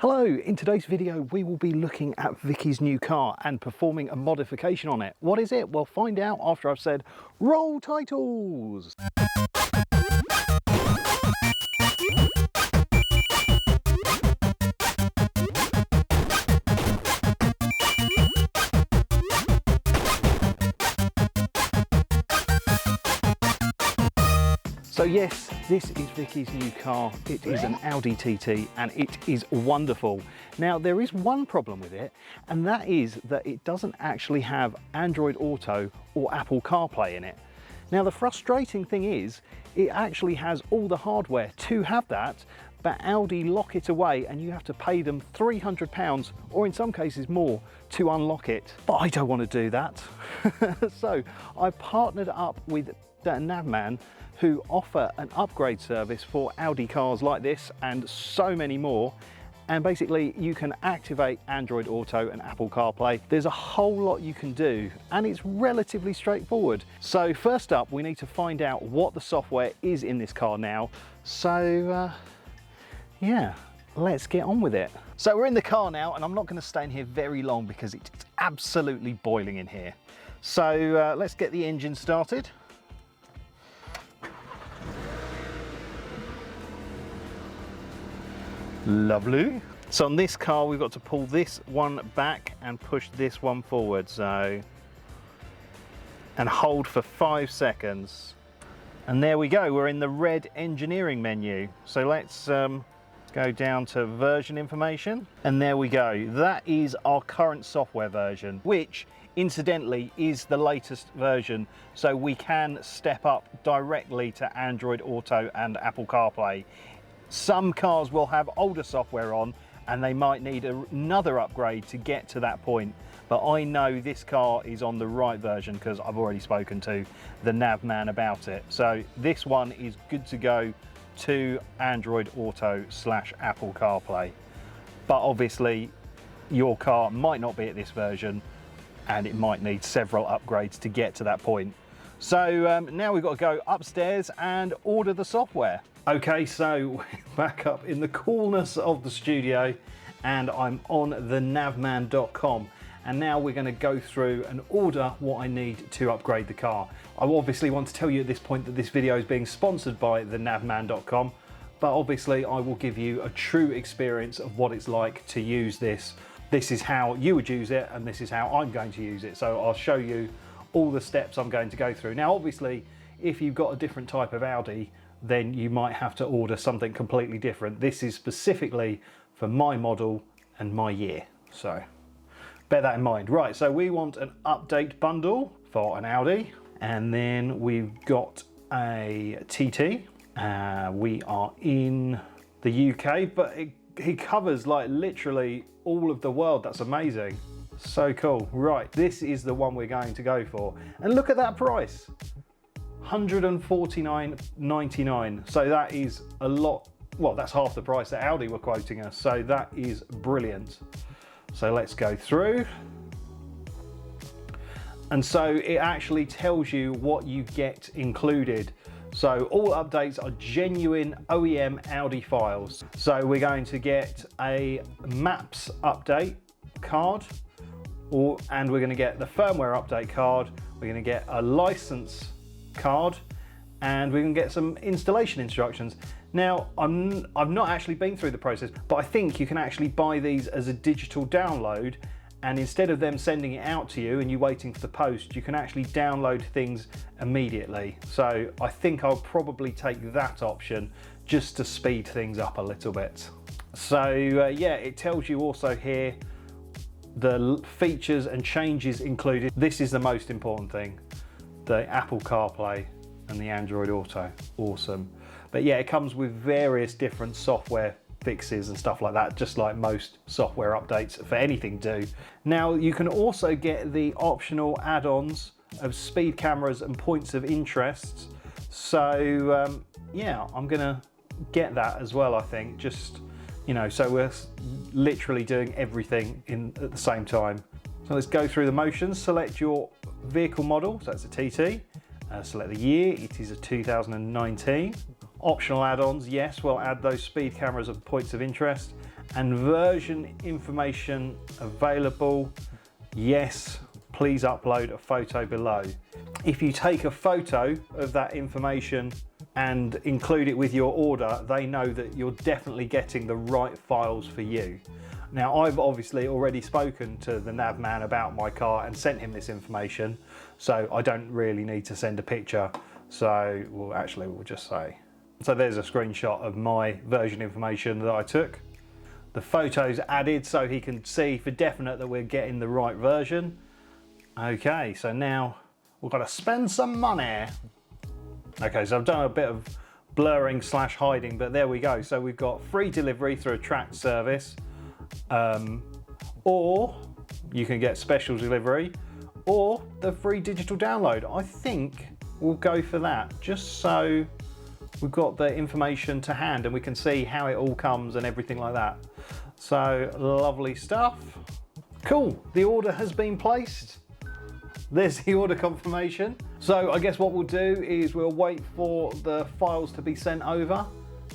Hello, in today's video we will be looking at Vicky's new car and performing a modification on it. What is it? Well, find out after I've said roll titles! So yes, this is Vicky's new car. It is an Audi TT and it is wonderful. Now there is one problem with it, and that is that it doesn't actually have Android Auto or Apple CarPlay in it. Now the frustrating thing is, it actually has all the hardware to have that, but Audi lock it away and you have to pay them £300 or in some cases more to unlock it. But I don't want to do that. So I partnered up with TheNavMan, who offer an upgrade service for Audi cars like this and so many more. And basically you can activate Android Auto and Apple CarPlay. There's a whole lot you can do and it's relatively straightforward. So first up, we need to find out what the software is in this car now. So yeah, let's get on with it. So we're in the car now and I'm not going to stay in here very long because it's absolutely boiling in here. So let's get the engine started. Lovely. So on this car we've got to pull this one back and push this one forward, so, and hold for 5 seconds. And there we go, we're in the red engineering menu. So let's go down to version information, and there we go. That is our current software version, which incidentally is the latest version, so we can step up directly to Android Auto and Apple CarPlay. Some cars will have older software on and they might need another upgrade to get to that point, but I know this car is on the right version because I've already spoken to TheNavMan about it. So this one is good to go to Android Auto / Apple CarPlay, but obviously your car might not be at this version and it might need several upgrades to get to that point. So now we've got to go upstairs and order the software. Okay, so back up in the coolness of the studio and I'm on thenavman.com, and now we're going to go through and order what I need to upgrade the car. I obviously want to tell you at this point that this video is being sponsored by thenavman.com, but obviously I will give you a true experience of what it's like to use this. This is how you would use it and this is how I'm going to use it. So I'll show you all the steps I'm going to go through. Now obviously if you've got a different type of Audi, then you might have to order something completely different. This is specifically for my model and my year, so bear that in mind. Right, so we want an update bundle for an Audi, and then we've got a TT. We are in the UK, but it covers like literally all of the world. That's amazing. So cool. Right, this is the one we're going to go for, and look at that price. $149.99, so that is a lot. Well, that's half the price that Audi were quoting us, so that is brilliant. So let's go through, and so it actually tells you what you get included. So all updates are genuine OEM Audi files. So we're going to get a maps update card, and we're going to get the firmware update card, we're going to get a license card, and we can get some installation instructions. Now I've not actually been through the process, but I think you can actually buy these as a digital download, and instead of them sending it out to you and you waiting for the post, you can actually download things immediately. So I think I'll probably take that option just to speed things up a little bit. So yeah, it tells you also here the features and changes included. This is the most important thing. The Apple CarPlay and the Android Auto, awesome. But yeah, it comes with various different software fixes and stuff like that, just like most software updates for anything do. Now you can also get the optional add-ons of speed cameras and points of interest. So yeah, I'm gonna get that as well, I think, just, you know, so we're literally doing everything at the same time. So let's go through the motions. Select your vehicle model, so that's a TT. Select the year, it is a 2019. Optional add-ons, yes, we'll add those speed cameras and points of interest. And version information available, yes, please upload a photo below. If you take a photo of that information and include it with your order, they know that you're definitely getting the right files for you. Now, I've obviously already spoken to the NavMan about my car and sent him this information, so I don't really need to send a picture. So, well, actually, we'll just say. So there's a screenshot of my version information that I took. The photos added so he can see for definite that we're getting the right version. Okay, so now we've got to spend some money. Okay, so I've done a bit of blurring / hiding, but there we go. So we've got free delivery through a tracked service, or you can get special delivery, or the free digital download. I think we'll go for that, just so we've got the information to hand and we can see how it all comes and everything like that. So lovely stuff. Cool, the order has been placed. There's the order confirmation. So I guess what we'll do is we'll wait for the files to be sent over.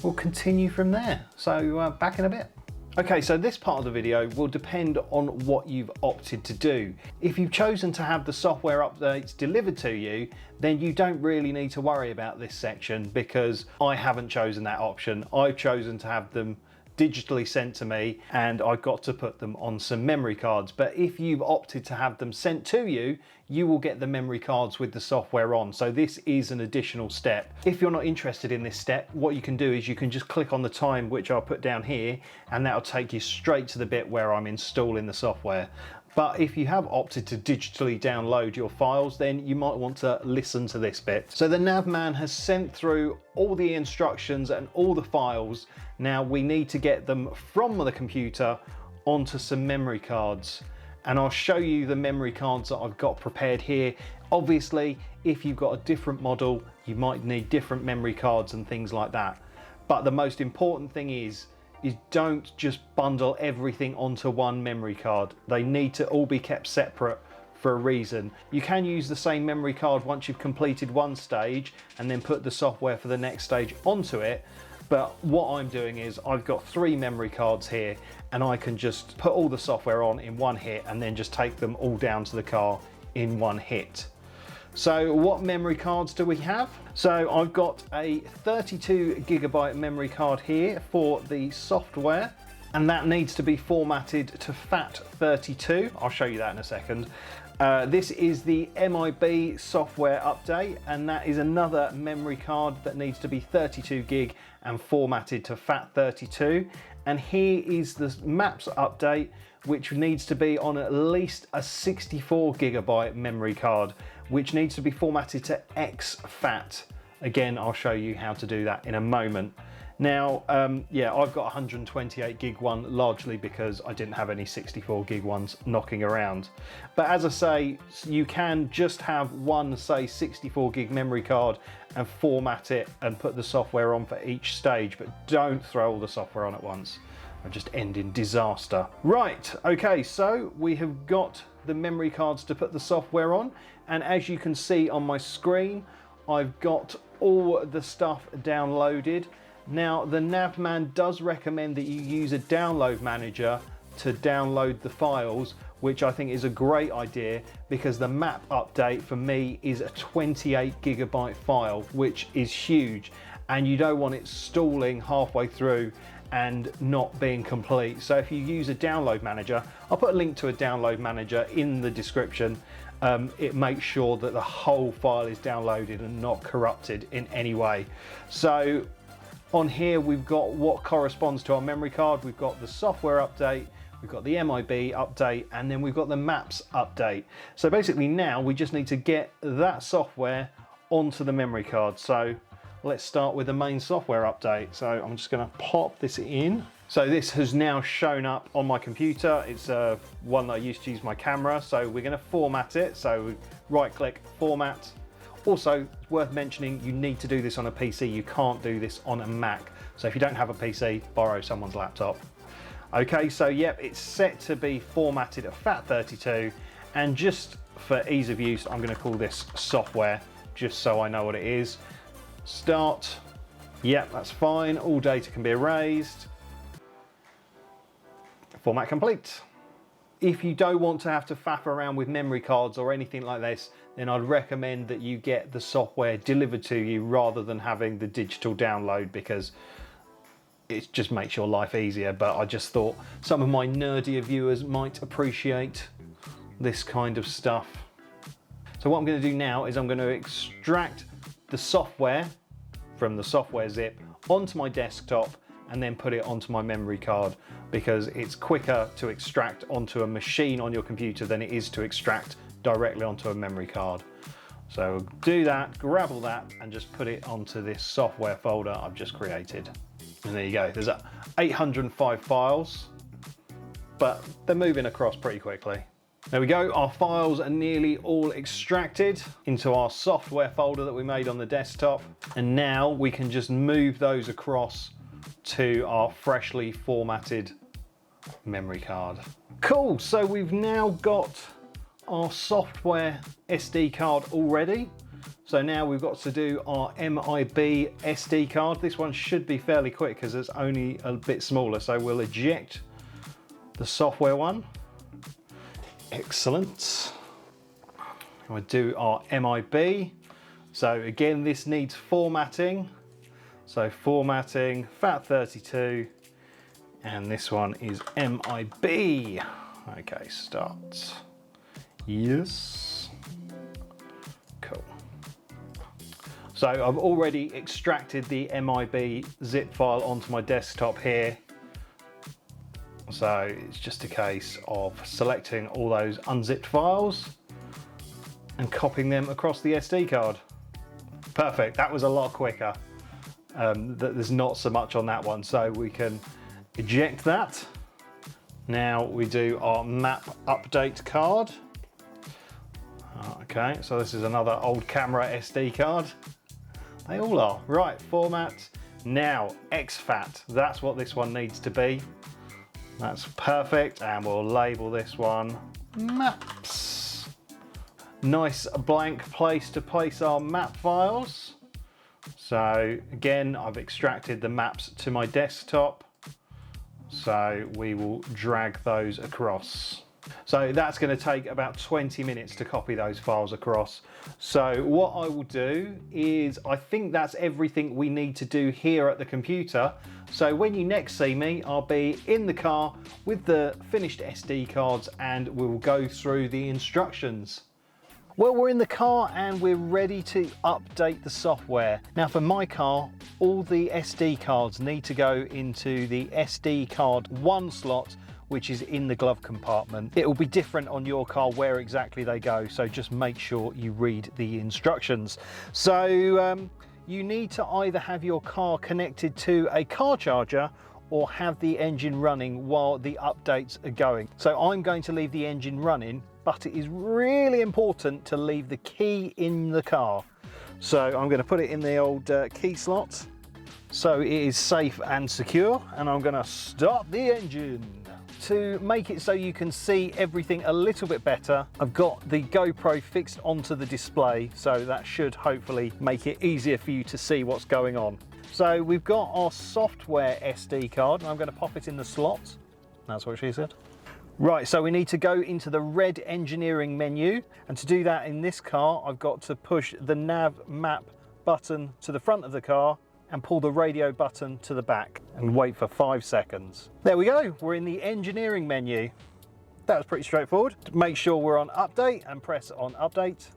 We'll continue from there. So back in a bit. Okay, so this part of the video will depend on what you've opted to do. If you've chosen to have the software updates delivered to you, then you don't really need to worry about this section because I haven't chosen that option. I've chosen to have them digitally sent to me and I've got to put them on some memory cards. But if you've opted to have them sent to you, you will get the memory cards with the software on. So this is an additional step. If you're not interested in this step, what you can do is you can just click on the time, which I'll put down here, and that'll take you straight to the bit where I'm installing the software. But if you have opted to digitally download your files, then you might want to listen to this bit. So the NavMan has sent through all the instructions and all the files. Now we need to get them from the computer onto some memory cards. And I'll show you the memory cards that I've got prepared here. Obviously, if you've got a different model, you might need different memory cards and things like that. But the most important thing is don't just bundle everything onto one memory card. They need to all be kept separate for a reason. You can use the same memory card once you've completed one stage and then put the software for the next stage onto it. But what I'm doing is I've got 3 memory cards here and I can just put all the software on in one hit and then just take them all down to the car in one hit. So what memory cards do we have? So I've got a 32GB memory card here for the software, and that needs to be formatted to FAT32. I'll show you that in a second. This is the MIB software update, and that is another memory card that needs to be 32GB and formatted to FAT32. And here is the maps update, which needs to be on at least a 64GB memory card, which needs to be formatted to exFAT. Again, I'll show you how to do that in a moment. Now, yeah, I've got a 128GB one largely because I didn't have any 64GB ones knocking around. But as I say, you can just have one, say, 64GB memory card and format it and put the software on for each stage, but don't throw all the software on at once. It'll just end in disaster. Right, okay, so we have got the memory cards to put the software on, and as you can see on my screen, I've got all the stuff downloaded. Now, the NavMan does recommend that you use a download manager to download the files, which I think is a great idea because the map update for me is a 28GB file, which is huge, and you don't want it stalling halfway through and not being complete. So if you use a download manager, I'll put a link to a download manager in the description. It makes sure that the whole file is downloaded and not corrupted in any way. So on here we've got what corresponds to our memory card. We've got the software update, we've got the MIB update, and then we've got the maps update. So basically now we just need to get that software onto the memory card. So let's start with the main software update. So I'm just going to pop this in. So this has now shown up on my computer. It's one that I used to use my camera. So we're going to format it. So right click, format. Also, it's worth mentioning, you need to do this on a PC. You can't do this on a Mac. So if you don't have a PC, borrow someone's laptop. Okay, so yep, it's set to be formatted at FAT32. And just for ease of use, I'm going to call this software, just so I know what it is. Start. Yep, that's fine. All data can be erased. format complete. If you don't want to have to faff around with memory cards or anything like this, then I'd recommend that you get the software delivered to you rather than having the digital download, because it just makes your life easier. But I just thought some of my nerdier viewers might appreciate this kind of stuff. So what I'm going to do now is I'm going to extract the software from the software zip onto my desktop and then put it onto my memory card, because it's quicker to extract onto a machine on your computer than it is to extract directly onto a memory card. So do that, grab all that and just put it onto this software folder I've just created. And there you go, there's 805 files, but they're moving across pretty quickly. There we go, our files are nearly all extracted into our software folder that we made on the desktop. And now we can just move those across to our freshly formatted memory card. Cool, so we've now got our software SD card already. So now we've got to do our MIB SD card. This one should be fairly quick because it's only a bit smaller. So we'll eject the software one. Excellent. We'll do our MIB. So again, this needs formatting. So formatting, FAT32, and this one is MIB. Okay, start. Yes. Cool. So I've already extracted the MIB zip file onto my desktop here. So it's just a case of selecting all those unzipped files and copying them across the SD card. Perfect, that was a lot quicker. There's not so much on that one, so we can eject that. Now we do our map update card. Okay, so this is another old camera SD card. They all are. Right, format. Now exFAT, that's what this one needs to be. That's perfect, and we'll label this one maps. Nice blank place to place our map files. So again, I've extracted the maps to my desktop, so we will drag those across. So that's going to take about 20 minutes to copy those files across. So what I will do is, I think that's everything we need to do here at the computer. So when you next see me, I'll be in the car with the finished SD cards and we'll go through the instructions. Well, we're in the car and we're ready to update the software. Now for my car, all the SD cards need to go into the SD card 1 slot, which is in the glove compartment. It will be different on your car where exactly they go, so just make sure you read the instructions. So you need to either have your car connected to a car charger or have the engine running while the updates are going. So I'm going to leave the engine running, but it is really important to leave the key in the car. So I'm going to put it in the old key slot so it is safe and secure, and I'm going to start the engine. To make it so you can see everything a little bit better, I've got the GoPro fixed onto the display, so that should hopefully make it easier for you to see what's going on. So we've got our software SD card, and I'm going to pop it in the slot. That's what she said. Right, so we need to go into the red engineering menu, and to do that in this car, I've got to push the nav map button to the front of the car and pull the radio button to the back and wait for 5 seconds. There we go, we're in the engineering menu. That was pretty straightforward. Make sure we're on update and press on update.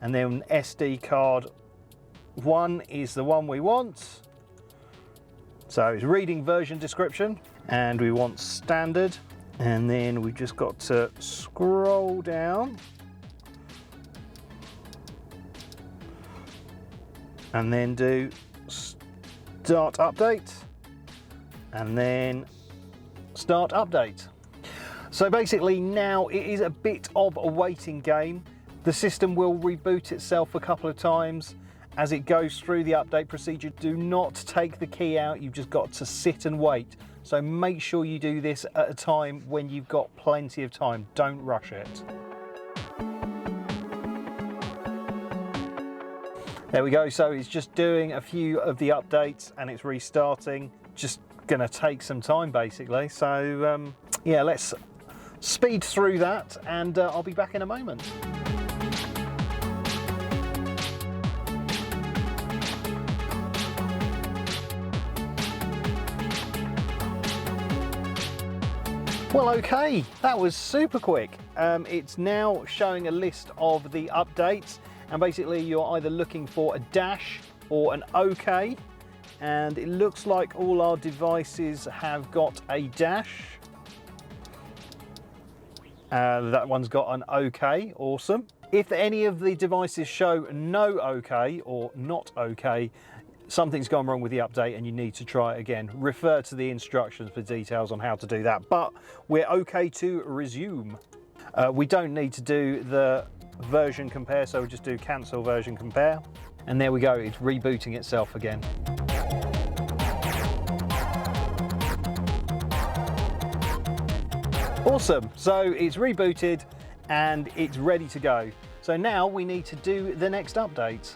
And then SD card 1 is the one we want. So it's reading version description, and we want standard. And then we've just got to scroll down and then do start update and then start update. So basically now it is a bit of a waiting game. The system will reboot itself a couple of times as it goes through the update procedure. Do not take the key out, you've just got to sit and wait. So make sure you do this at a time when you've got plenty of time. Don't rush it. There we go, so it's just doing a few of the updates and it's restarting. Just going to take some time basically. So yeah, let's speed through that and I'll be back in a moment. Well, okay, that was super quick. It's now showing a list of the updates, and basically you're either looking for a dash or an OK, and it looks like all our devices have got a dash. That one's got an OK, awesome. If any of the devices show no OK or not OK, something's gone wrong with the update and you need to try it again. Refer to the instructions for details on how to do that, but we're okay to resume. We don't need to do the version compare, so we'll just do cancel version compare. And there we go, it's rebooting itself again. Awesome, so it's rebooted and it's ready to go. So now we need to do the next update.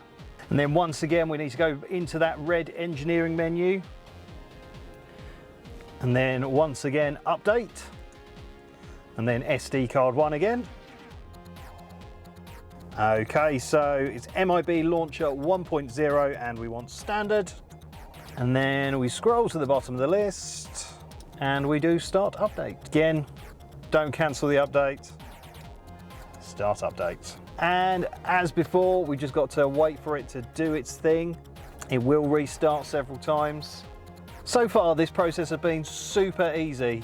And then once again, we need to go into that red engineering menu. And then once again, update. And then SD card 1 again. Okay, so it's MIB Launcher 1.0 and we want standard. And then we scroll to the bottom of the list and we do start update. Again, don't cancel the update. Start update. And as before, we just got to wait for it to do its thing. It will restart several times. So far, this process has been super easy.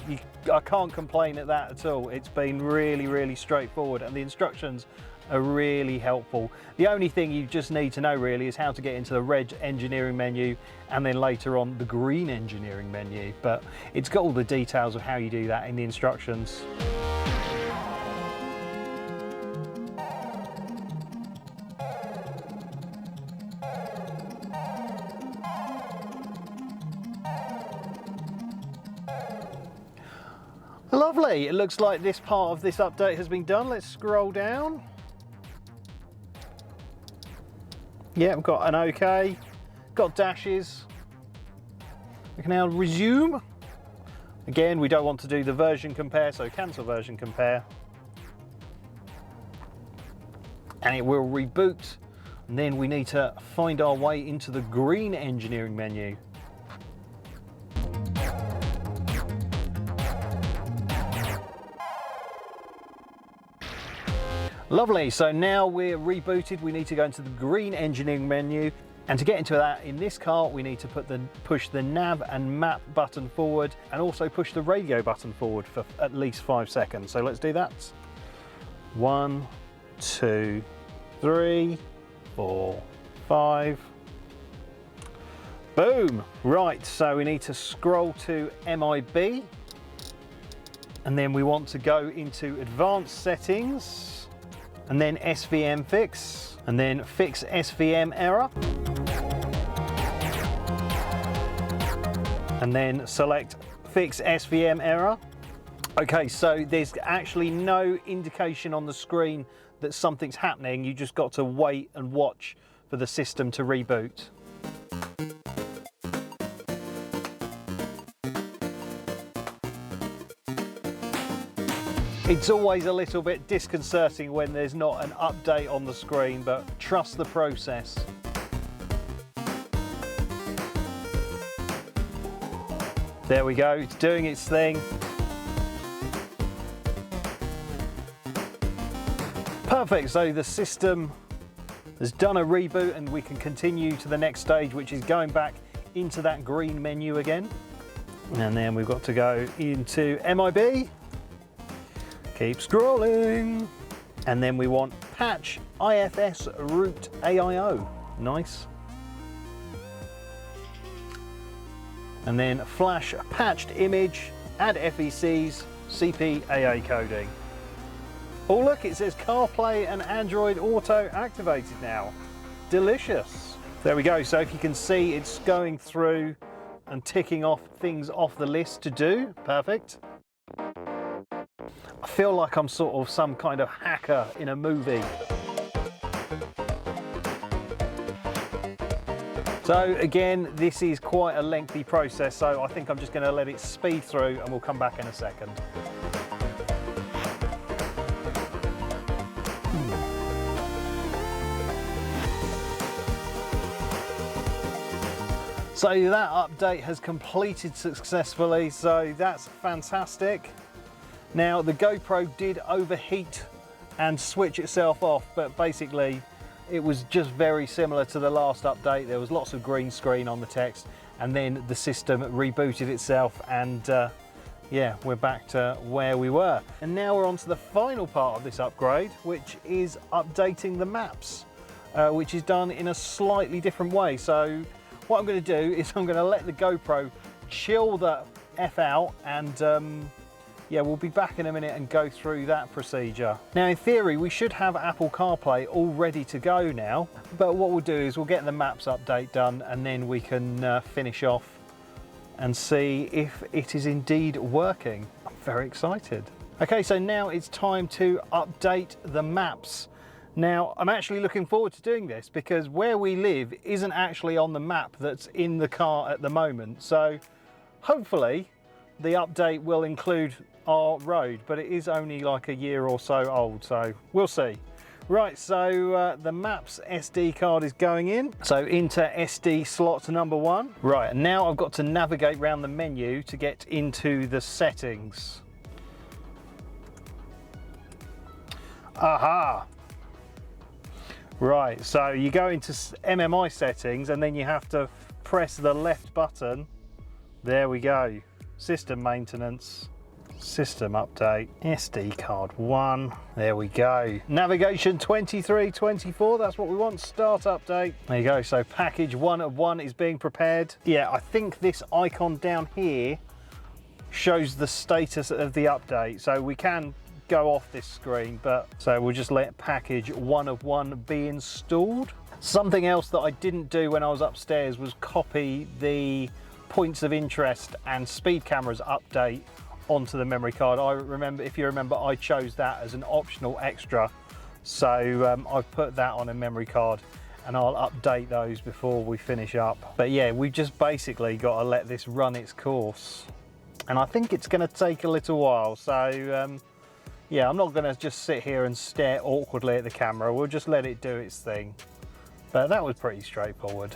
I can't complain at that at all. It's been really, really straightforward, and the instructions are really helpful. The only thing you just need to know really is how to get into the red engineering menu and then later on the green engineering menu. But it's got all the details of how you do that in the instructions. Lovely, it looks like this part of this update has been done. Let's scroll down. Yeah, we've got an OK, got dashes. We can now resume. Again, we don't want to do the version compare, so cancel version compare. And it will reboot. And then we need to find our way into the green engineering menu. Lovely, so now we're rebooted, we need to go into the green engineering menu, and to get into that in this car we need to push the nav and map button forward and also push the radio button forward for at least 5 seconds. So let's do that. 1, 2, 3, 4, 5. Boom! Right, so we need to scroll to MIB and then we want to go into advanced settings. And then SVM fix, and then fix SVM error. And then select fix SVM error. Okay, so there's actually no indication on the screen that something's happening. You just got to wait and watch for the system to reboot. It's always a little bit disconcerting when there's not an update on the screen, but trust the process. There we go, it's doing its thing. Perfect, so the system has done a reboot and we can continue to the next stage, which is going back into that green menu again. And then we've got to go into MIB. Keep scrolling. And then we want patch IFS root AIO. Nice. And then flash patched image, add FECs, CPAA coding. Oh look, it says CarPlay and Android Auto activated now. Delicious. There we go, so if you can see it's going through and ticking off things off the list to do. Perfect. I feel like I'm sort of some kind of hacker in a movie. So again, this is quite a lengthy process, so I think I'm just going to let it speed through and we'll come back in a second. So that update has completed successfully, so that's fantastic. Now the GoPro did overheat and switch itself off, but basically it was just very similar to the last update. There was lots of green screen on the text, and then the system rebooted itself, and yeah, we're back to where we were. And now we're on to the final part of this upgrade, which is updating the maps, which is done in a slightly different way. So what I'm going to do is I'm going to let the GoPro chill the F out, and yeah, we'll be back in a minute and go through that procedure. Now in theory we should have Apple CarPlay all ready to go now, but what we'll do is we'll get the maps update done, and then we can finish off and see if it is indeed working. I'm very excited. Okay, so now it's time to update the maps. Now, I'm actually looking forward to doing this because where we live isn't actually on the map that's in the car at the moment. So hopefully the update will include our road, but it is only like a year or so old, so we'll see. Right, so the maps SD card is going in. So into SD slot number 1. Right, and now I've got to navigate around the menu to get into the settings. Aha! Right, so you go into MMI settings and then you have to press the left button. There we go. System maintenance, system update, SD card 1. There we go. Navigation 2324, that's what we want. Start update. There you go. So package 1 of 1 is being prepared. Yeah, I think this icon down here shows the status of the update. So we can go off this screen, but so we'll just let package 1 of 1 be installed. Something else that I didn't do when I was upstairs was copy the points of interest and speed cameras update onto the memory card. I remember, if you remember, I chose that as an optional extra, so I've put that on a memory card and I'll update those before we finish up. But yeah, we've just basically got to let this run its course, and I think it's going to take a little while. So yeah, I'm not going to just sit here and stare awkwardly at the camera. We'll just let it do its thing. But that was pretty straightforward.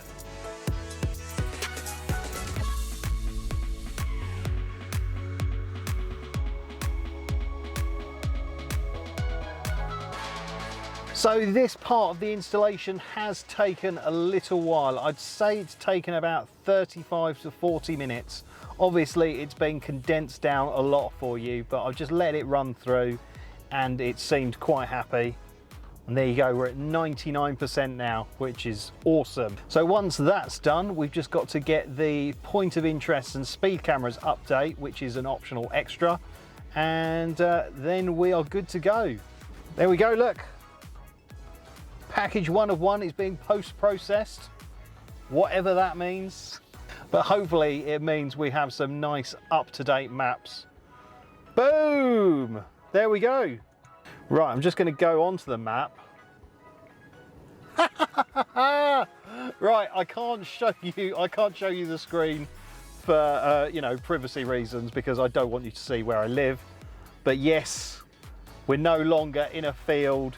So this part of the installation has taken a little while. I'd say it's taken about 35 to 40 minutes. Obviously it's been condensed down a lot for you, but I've just let it run through and it seemed quite happy. And there you go, we're at 99% now, which is awesome. So once that's done, we've just got to get the point of interest and speed cameras update, which is an optional extra, and then we are good to go. There we go, look. Package 1 of 1 is being post-processed, whatever that means. But hopefully it means we have some nice up-to-date maps. Boom! There we go. Right, I'm just going to go onto the map. Right, I can't show you the screen for you know, privacy reasons, because I don't want you to see where I live. But yes, we're no longer in a field.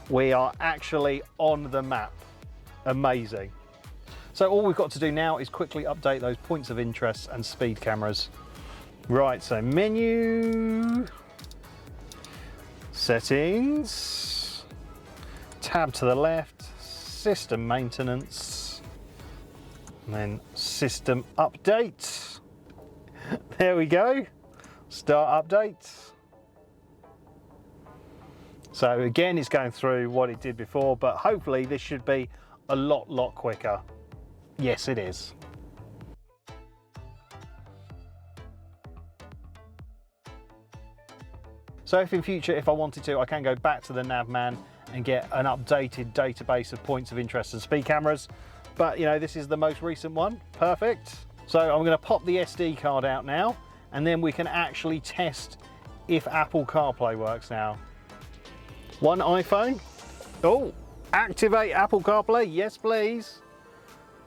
We are actually on the map. Amazing. So all we've got to do now is quickly update those points of interest and speed cameras. Right, so menu, settings, tab to the left, system maintenance, and then system update. There we go, start update. So again, it's going through what it did before, but hopefully this should be a lot quicker. Yes, it is. So if in future, if I wanted to, I can go back to the TheNavMan and get an updated database of points of interest and speed cameras. But you know, this is the most recent one. Perfect. So I'm going to pop the SD card out now, and then we can actually test if Apple CarPlay works now. One iPhone. Oh, activate Apple CarPlay. Yes, please.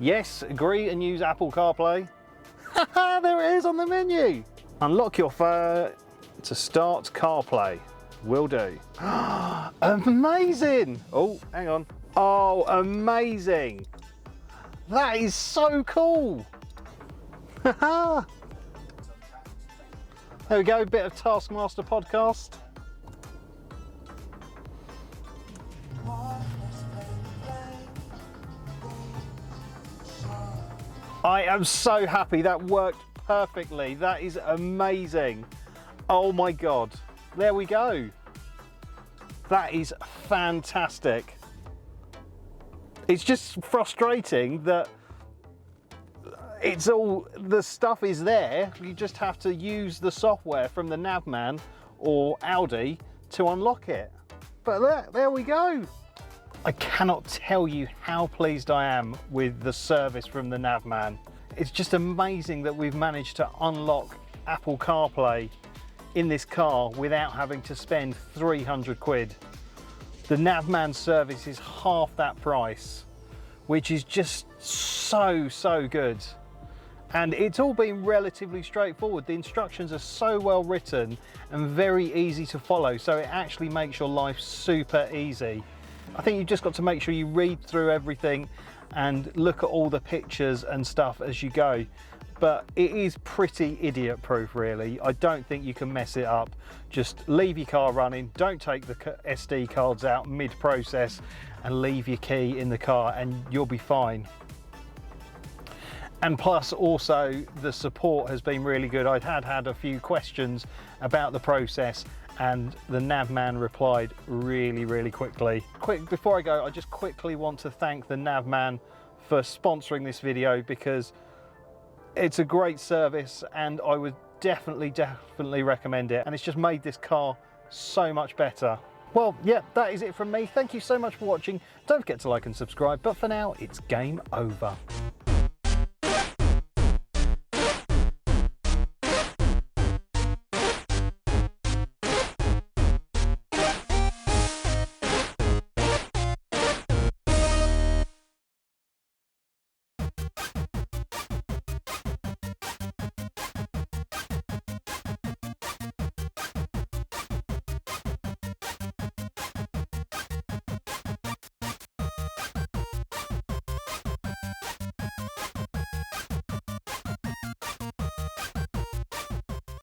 Yes, agree and use Apple CarPlay. There it is on the menu. Unlock your phone to start CarPlay. Will do. Amazing. Oh, hang on. Oh, amazing. That is so cool. There we go, bit of Taskmaster podcast. I am so happy that worked perfectly. That is amazing. Oh my God. There we go. That is fantastic. It's just frustrating that the stuff is there. You just have to use the software from the TheNavMan or Audi to unlock it. But there we go. I cannot tell you how pleased I am with the service from the TheNavMan. It's just amazing that we've managed to unlock Apple CarPlay in this car without having to spend 300 quid. The TheNavMan service is half that price, which is just so good. And it's all been relatively straightforward. The instructions are so well written and very easy to follow, so it actually makes your life super easy. I think you've just got to make sure you read through everything and look at all the pictures and stuff as you go. But it is pretty idiot proof, really. I don't think you can mess it up. Just leave your car running, don't take the SD cards out mid-process, and leave your key in the car and you'll be fine. And plus also the support has been really good. I'd had a few questions about the process and the TheNavMan replied really quickly. Before I go, I just quickly want to thank the TheNavMan for sponsoring this video, because it's a great service and I would definitely recommend it, and it's just made this car so much better. Well, yeah, that is it from me. Thank you so much for watching. Don't forget to like and subscribe, but for now, it's game over.